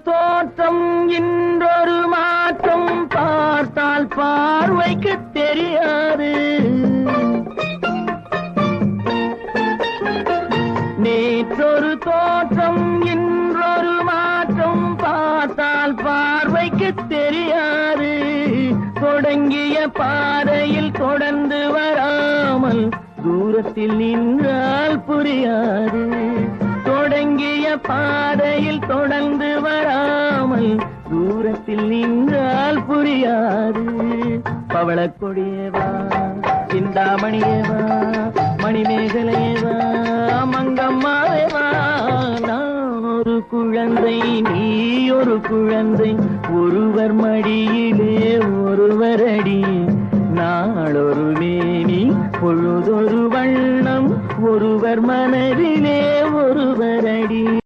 தோற்றம் இன்றொரு மாற்றம் பார்த்தால் பார்வைக்கு தெரியாது. நேற்றொரு தோற்றம் இன்றொரு மாற்றம் பார்த்தால் பார்வைக்கு தெரியாது. தொடங்கிய பாதையில் தொடர்ந்து வராமல் தூரத்தில் நின்றால் புரியாது. தொடங்கிய பாதையில் தொடர்ந்து வராமல் தூரத்தில் நின்றால் புரியாது. பவளக்கொடியேவா, சிந்தாமணியேவா, மணிமேகலையேவா, மங்கம்மாவேவா. நான் ஒரு குழந்தை, நீ ஒரு குழந்தை, ஒருவர் மடியிலே ஒருவர் அடி. நாளொரு மேனி பொழுதொரு வண்ணம், ஒருவர் மனதிலே ஒருவர் அடி.